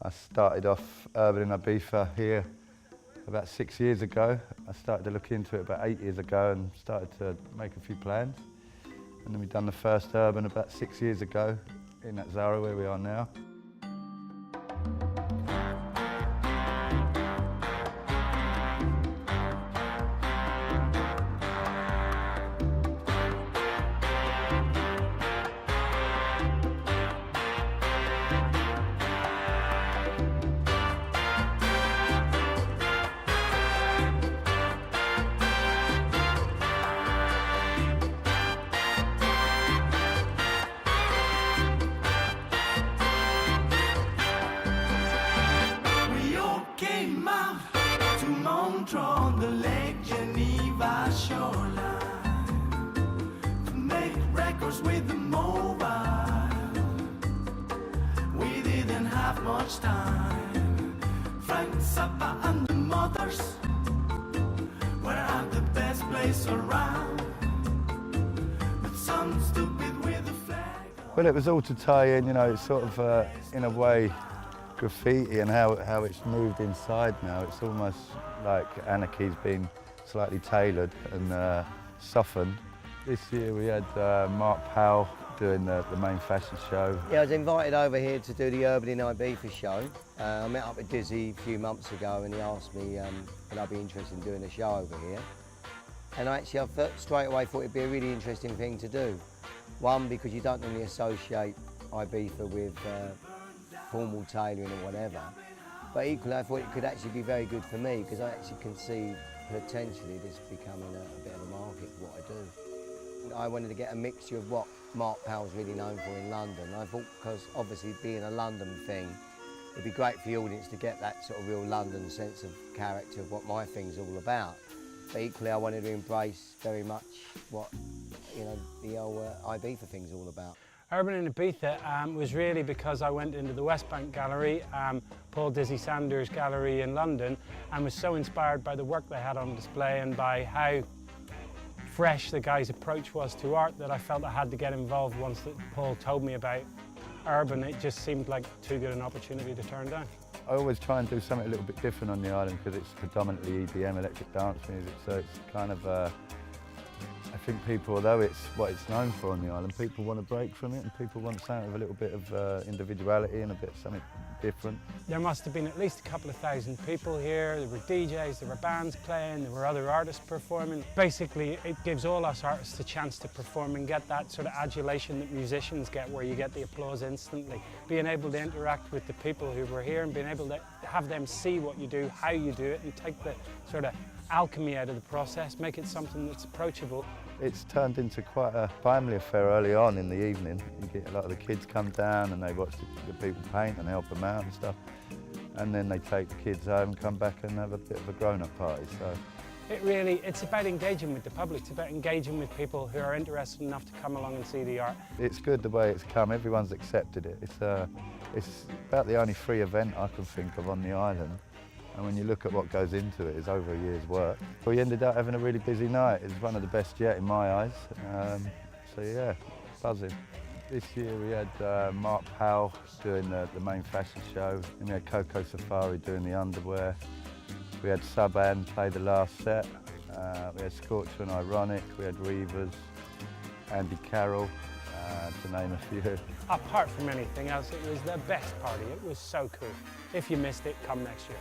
I started off urban in Ibiza here about 6 years ago. I started to look into it about 8 years ago and started to make a few plans. And then we've done the first urban about 6 years ago in that Zara where we are now. On the Lake Geneva shoreline to make records with the mobile. We didn't have much time. Frank Zappa and the Mothers were at the best place around, but some stupid with a flag. Well, it was all to tie in, you know, it's sort of in a way graffiti and how it's moved inside now. It's almost like anarchy's been slightly tailored and softened. This year we had Mark Powell doing the main fashion show. Yeah, I was invited over here to do the Urban in Ibiza show. I met up with Dizzy a few months ago and he asked me would I be interested in doing a show over here. And actually I straight away thought it'd be a really interesting thing to do. One, because you don't normally associate Ibiza with formal tailoring or whatever. But equally I thought it could actually be very good for me because I actually can see potentially this becoming a bit of a market for what I do. I wanted to get a mixture of what Mark Powell's really known for in London. I thought because obviously being a London thing, it'd be great for the audience to get that sort of real London sense of character of what my thing's all about. But equally I wanted to embrace very much what, you know, the old Ibiza thing's all about. Urban in Ibiza was really because I went into the West Bank Gallery, Paul Dizzy Sanders Gallery in London, and was so inspired by the work they had on display and by how fresh the guy's approach was to art that I felt I had to get involved once that Paul told me about Urban. It just seemed like too good an opportunity to turn down. I always try and do something a little bit different on the island because it's predominantly EDM, electric dance music, so it's kind of I think people, although it's what it's known for on the island, people want to break from it and people want something with a little bit of individuality and a bit of something different. There must have been at least a couple of thousand people here. There were DJs, there were bands playing, there were other artists performing. Basically, it gives all us artists a chance to perform and get that sort of adulation that musicians get where you get the applause instantly. Being able to interact with the people who were here and being able to have them see what you do, how you do it, and take the sort of alchemy out of the process, make it something that's approachable. It's turned into quite a family affair early on in the evening. You get a lot of the kids come down and they watch the people paint and help them out and stuff. And then they take the kids home and come back and have a bit of a grown-up party. So it's about engaging with the public. It's about engaging with people who are interested enough to come along and see the art. It's good the way it's come. Everyone's accepted it. It's about the only free event I can think of on the island. And when you look at what goes into it, it's over a year's work. We ended up having a really busy night. It was one of the best yet in my eyes. So yeah, buzzing. This year we had Mark Powell doing the main fashion show. And we had Coco Safari doing the underwear. We had Suban play the last set. We had Scorcher and Ironic. We had Reavers, Andy Carroll, to name a few. Apart from anything else, it was the best party. It was so cool. If you missed it, come next year.